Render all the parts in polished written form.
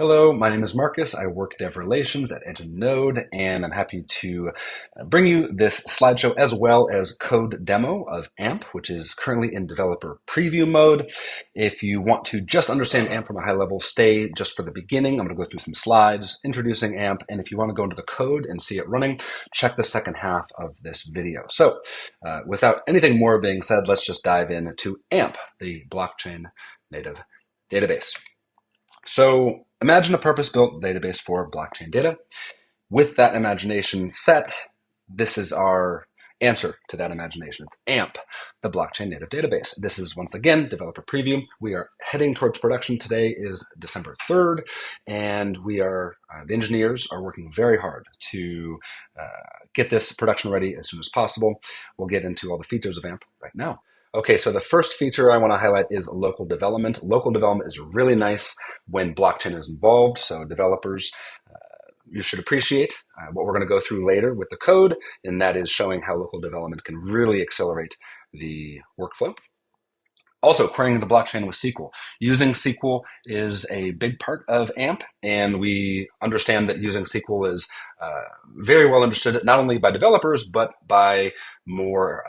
Hello, my name is Marcus. I work Dev Relations at EdgeNode, and I'm happy to bring you this slideshow as well as code demo of AMP, which is currently in developer preview mode. If you want to just understand AMP from a high level, stay just for the beginning. I'm going to go through some slides introducing AMP, and if you want to go into the code and see it running, check the second half of this video. So without anything more being said, let's just dive into AMP, the blockchain native database. So imagine a purpose-built database for blockchain data. With that imagination set, this is our answer to that imagination. It's AMP, the blockchain native database. This is, once again, developer preview. We are heading towards production. Today is December 3rd, and the engineers are working very hard to get this production ready as soon as possible. We'll get into all the features of AMP right now. Okay, so the first feature I want to highlight is local development. Local development is really nice when blockchain is involved, so developers, you should appreciate what we're going to go through later with the code, and that is showing how local development can really accelerate the workflow. Also, querying the blockchain with SQL. Using SQL is a big part of AMP, and we understand that using SQL is very well understood, not only by developers, but by more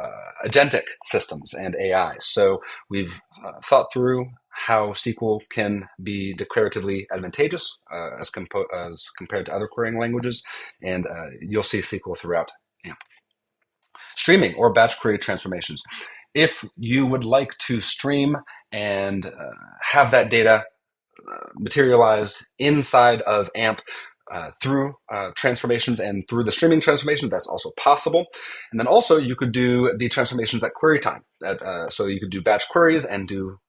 agentic systems and AI. So we've thought through how SQL can be declaratively advantageous as compared to other querying languages, and you'll see SQL throughout AMP. Streaming or batch query transformations. If you would like to stream and have that data materialized inside of AMP through transformations and through the streaming transformation, that's also possible. And then also you could do the transformations at query time. So you could do batch queries and do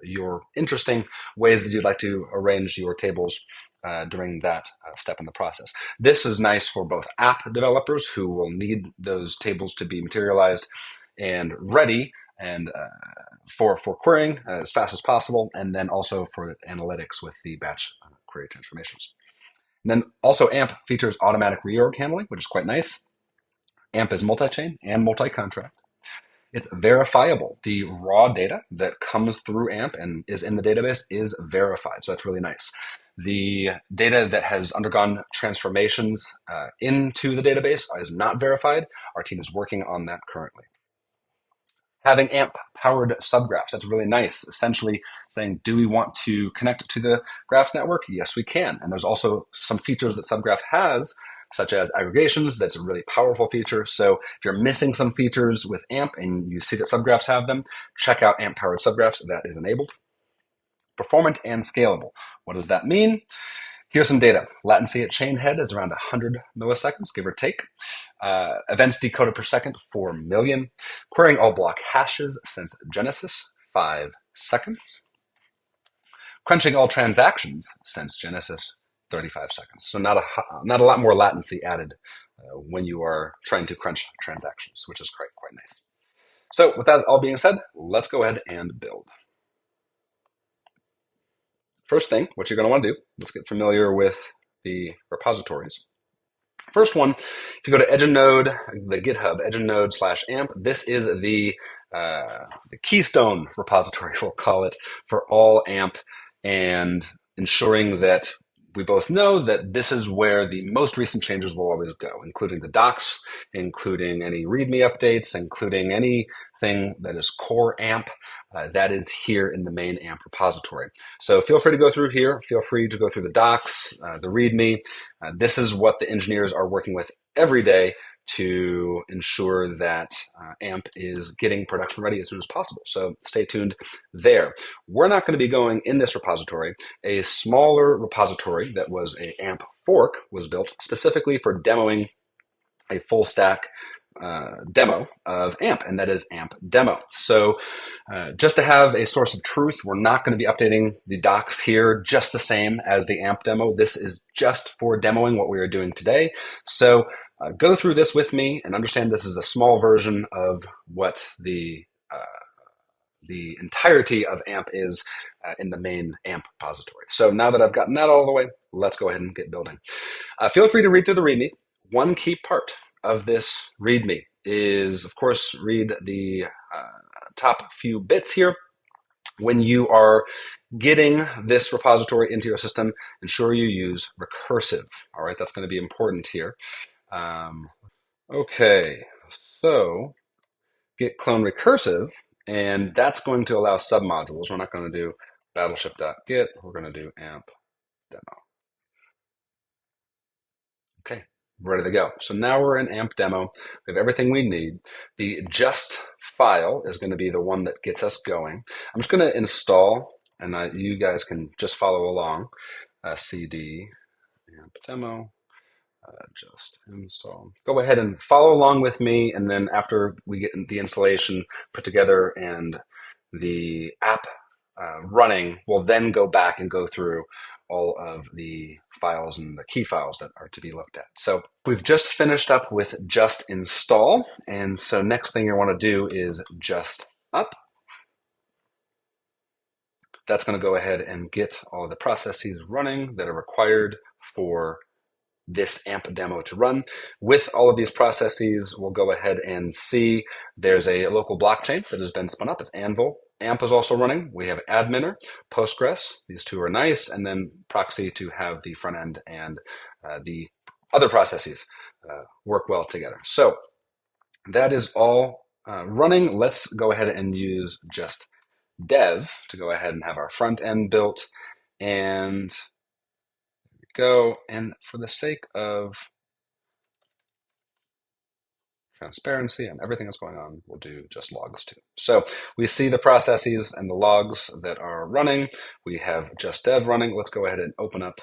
your interesting ways that you'd like to arrange your tables during that step in the process. This is nice for both app developers who will need those tables to be materialized and ready and for querying as fast as possible, and then also for analytics with the batch query transformations. And then also AMP features automatic reorg handling, which is quite nice. AMP is multi-chain and multi-contract. It's verifiable. The raw data that comes through AMP and is in the database is verified, so that's really nice. The data that has undergone transformations into the database is not verified. Our team is working on that currently. Having AMP-powered subgraphs, that's really nice. Essentially saying, do we want to connect to the graph network? Yes, we can. And there's also some features that Subgraph has, such as aggregations. That's a really powerful feature. So if you're missing some features with AMP and you see that Subgraphs have them, check out AMP-powered subgraphs. That is enabled. Performant and scalable. What does that mean? Here's some data. Latency at chain head is around 100 milliseconds, give or take. Events decoded per second, 4 million. Querying all block hashes since Genesis, 5 seconds. Crunching all transactions since Genesis, 35 seconds. So not a lot more latency added when you are trying to crunch transactions, which is quite nice. So with that all being said, let's go ahead and build. First thing, what you're going to want to do, let's get familiar with the repositories. First one, if you go to EdgeNode, the GitHub, EdgeNode/AMP, this is the keystone repository, we'll call it, for all AMP, and ensuring that we both know that this is where the most recent changes will always go, including the docs, including any README updates, including anything that is core AMP. That is here in the main AMP repository. So feel free to go through here. Feel free to go through the docs, the README. This is what the engineers are working with every day to ensure that AMP is getting production ready as soon as possible. So stay tuned there. We're not going to be going in this repository. A smaller repository that was a AMP fork was built specifically for demoing a full stack demo of AMP, and that is AMP demo. So just to have a source of truth, we're not going to be updating the docs here just the same as the AMP demo. This is just for demoing what we are doing today. So go through this with me and understand this is a small version of what the entirety of AMP is in the main AMP repository. So now that I've gotten that all the way, let's go ahead and get building. Feel free to read through the README. One key part of this README is, of course, read the top few bits here. When you are getting this repository into your system, ensure you use recursive. All right, that's going to be important here. Okay, so get clone recursive, and that's going to allow submodules. We're not going to do battleship.get, we're going to do amp demo. Okay, ready to go. So now we're in amp demo. We have everything we need. The just file is going to be the one that gets us going. I'm just going to install, and you guys can just follow along. CD amp demo. Just install. Go ahead and follow along with me, and then after we get the installation put together and the app running, we'll then go back and go through all of the files and the key files that are to be looked at. So we've just finished up with just install, and so next thing you want to do is just up. That's going to go ahead and get all the processes running that are required for this AMP demo to run. With all of these processes, we'll go ahead and see there's a local blockchain that has been spun up. It's Anvil. AMP is also running. We have Adminer, Postgres. These two are nice. And then Proxy to have the front end and the other processes work well together. So that is all running. Let's go ahead and use just dev to go ahead and have our front end built. And go, and for the sake of transparency and everything that's going on, we'll do just logs too. So we see the processes and the logs that are running. We have just dev running. Let's go ahead and open up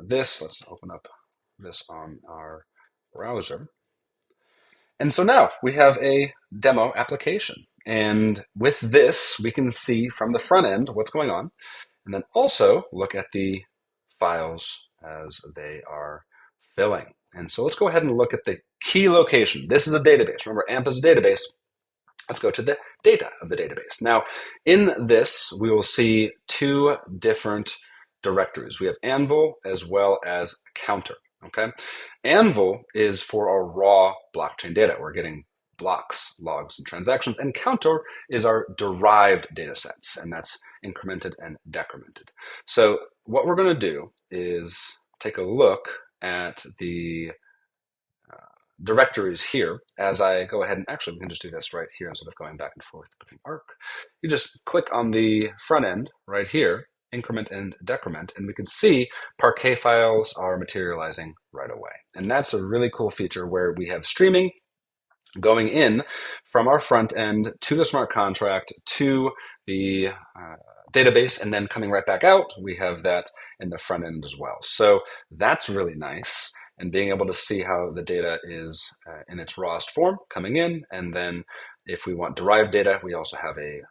this. Let's open up this on our browser. And so now we have a demo application. And with this, we can see from the front end what's going on, and then also look at the files as they are filling. And so let's go ahead and look at the key location. This is a database. Remember, AMP is a database. Let's go to the data of the database. Now, in this, we will see two different directories. We have Anvil as well as Counter. Okay, Anvil is for our raw blockchain data. We're getting blocks, logs, and transactions, and Counter is our derived data sets, and that's incremented and decremented. So what we're going to do is take a look at the directories here as I go ahead, and actually we can just do this right here instead of going back and forth between Arc. You just click on the front end right here, increment and decrement, and we can see Parquet files are materializing right away. And that's a really cool feature where we have streaming going in from our front end to the smart contract to the database, and then coming right back out. We have that in the front end as well. So that's really nice. And being able to see how the data is in its rawest form coming in. And then if we want derived data, we also have a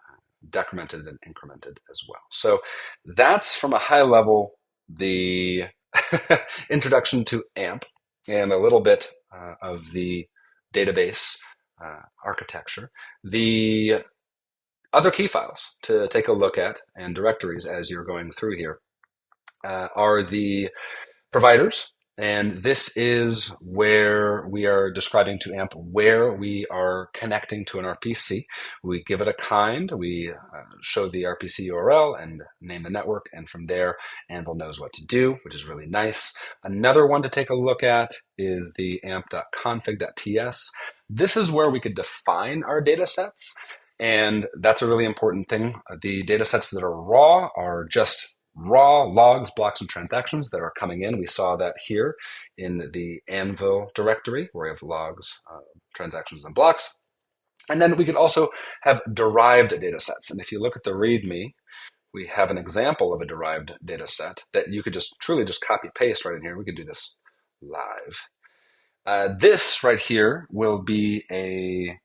decremented and incremented as well. So that's from a high level, the introduction to AMP and a little bit of the database architecture. The other key files to take a look at and directories as you're going through here are the providers. And this is where we are describing to AMP where we are connecting to an RPC. We give it a kind, we show the RPC URL and name the network, and from there, Anvil knows what to do, which is really nice. Another one to take a look at is the amp.config.ts. This is where we could define our data sets, and that's a really important thing. The data sets that are raw are just raw logs, blocks, and transactions that are coming in. We saw that here in the Anvil directory where we have logs, transactions, and blocks. And then we could also have derived data sets. And if you look at the README, we have an example of a derived data set that you could just truly just copy paste right in here. We could do this live. This right here will be a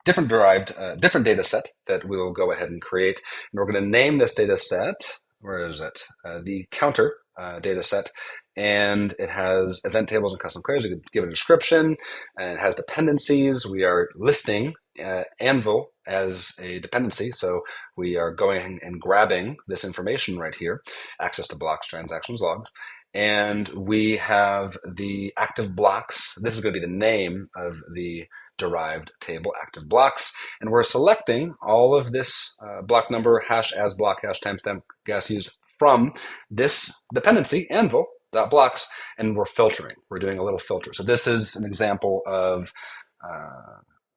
different derived, different data set that we'll go ahead and create. And we're going to name this data set, where is it? The Counter data set. And it has event tables and custom queries. You could give it a description, and it has dependencies. We are listing Anvil as a dependency. So we are going and grabbing this information right here, access to blocks, transactions, logs. And we have the active blocks. This is going to be the name of the derived table active blocks. And we're selecting all of this block number, hash as block, hash timestamp gas use from this dependency, anvil.blocks, and we're filtering. We're doing a little filter. So this is an example of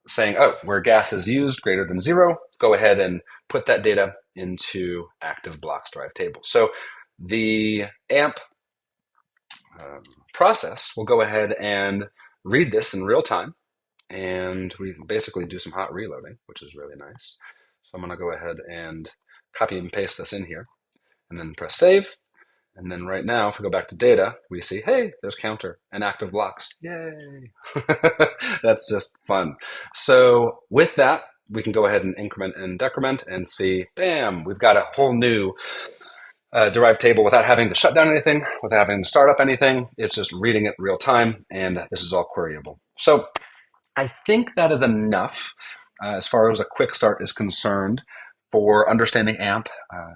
saying, oh, where gas is used greater than 0, go ahead and put that data into active blocks derived table. So the AMP process will go ahead and read this in real time, and we basically do some hot reloading, which is really nice. So I'm going to go ahead and copy and paste this in here, and then press save. And then right now, if we go back to data, we see, hey, there's counter and active blocks. Yay! That's just fun. So with that, we can go ahead and increment and decrement and see, bam, we've got a whole new derived table without having to shut down anything, without having to start up anything. It's just reading it real time, and this is all queryable. So I think that is enough as far as a quick start is concerned for understanding AMP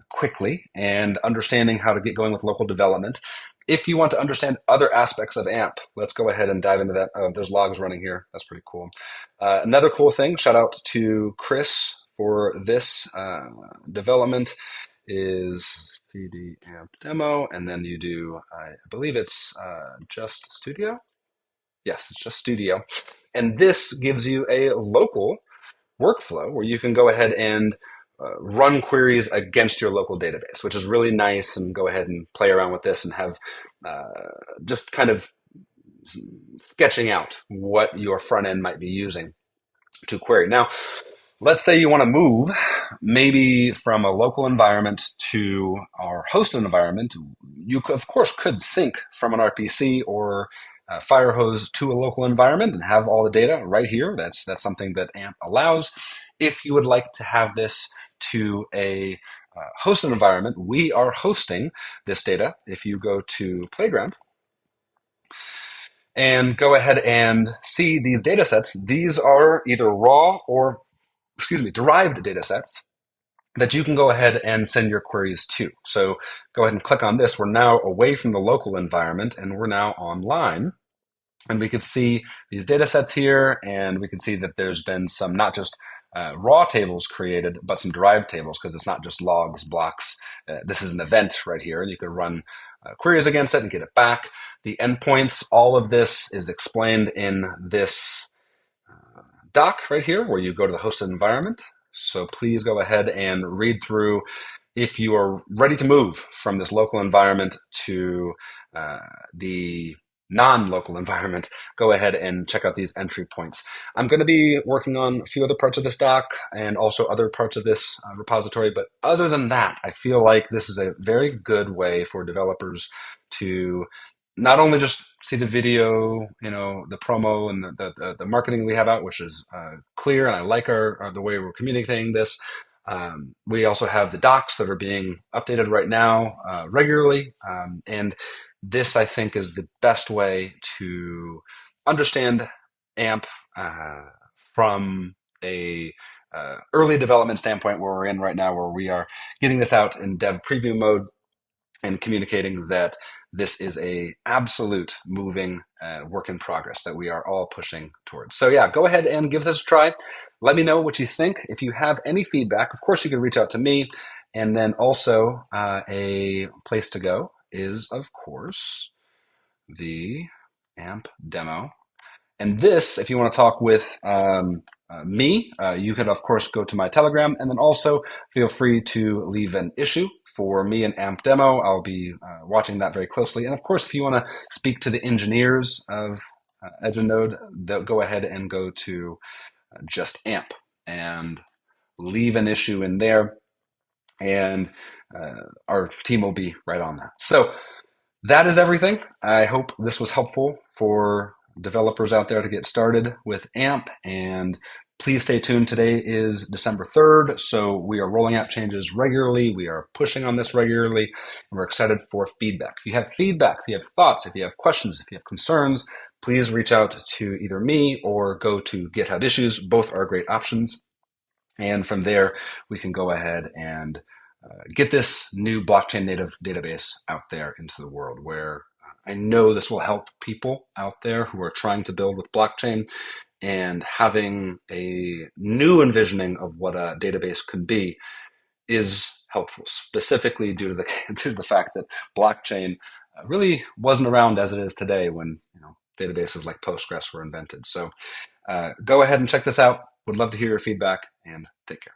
quickly and understanding how to get going with local development. If you want to understand other aspects of AMP, let's go ahead and dive into that. There's logs running here. That's pretty cool. Another cool thing, shout out to Chris for this development, is cd amp demo, and then you do, I believe it's just Studio. Yes, it's just Studio. And this gives you a local workflow where you can go ahead and run queries against your local database, which is really nice, and go ahead and play around with this and have just kind of sketching out what your front end might be using to query. Now, let's say you want to move maybe from a local environment to our hosted environment. You, of course, could sync from an RPC or Firehose to a local environment and have all the data right here. That's something that AMP allows. If you would like to have this to a hosted environment, we are hosting this data. If you go to Playground and go ahead and see these data sets, these are either raw or, derived data sets that you can go ahead and send your queries to. So go ahead and click on this. We're now away from the local environment, and we're now online. And we can see these data sets here, and we can see that there's been some not just raw tables created, but some derived tables, because it's not just logs, blocks. This is an event right here, and you can run queries against it and get it back. The endpoints, all of this is explained in this doc right here, where you go to the hosted environment. So please go ahead and read through. If you are ready to move from this local environment to the non-local environment, go ahead and check out these entry points. I'm going to be working on a few other parts of this doc and also other parts of this repository, but other than that, I feel like this is a very good way for developers to not only just see the video, the promo and the marketing we have out, which is clear, and I like the way we're communicating this. We also have the docs that are being updated right now regularly, and this, I think, is the best way to understand AMP from a early development standpoint, where we're in right now, where we are getting this out in dev preview mode and communicating that this is a absolute moving work in progress that we are all pushing towards. So yeah, go ahead and give this a try. Let me know what you think. If you have any feedback, of course, you can reach out to me. And then also a place to go is, of course, the AMP demo. And this, if you want to talk with me, you could, of course, go to my Telegram, and then also feel free to leave an issue for me and AMP demo. I'll be watching that very closely. And of course, if you want to speak to the engineers of EdgeNode, they'll go ahead and go to just AMP and leave an issue in there, and our team will be right on that. So that is everything. I hope this was helpful for developers out there to get started with AMP, and please stay tuned. Today is December 3rd, so we are rolling out changes regularly. We are pushing on this regularly, and we're excited for feedback. If you have feedback, if you have thoughts, if you have questions, if you have concerns, please reach out to either me or go to GitHub Issues. Both are great options. And from there, we can go ahead and get this new blockchain native database out there into the world, where I know this will help people out there who are trying to build with blockchain. and having a new envisioning of what a database could be is helpful, specifically due to the due to the fact that blockchain really wasn't around as it is today when databases like Postgres were invented. So go ahead and check this out. Would love to hear your feedback, and take care.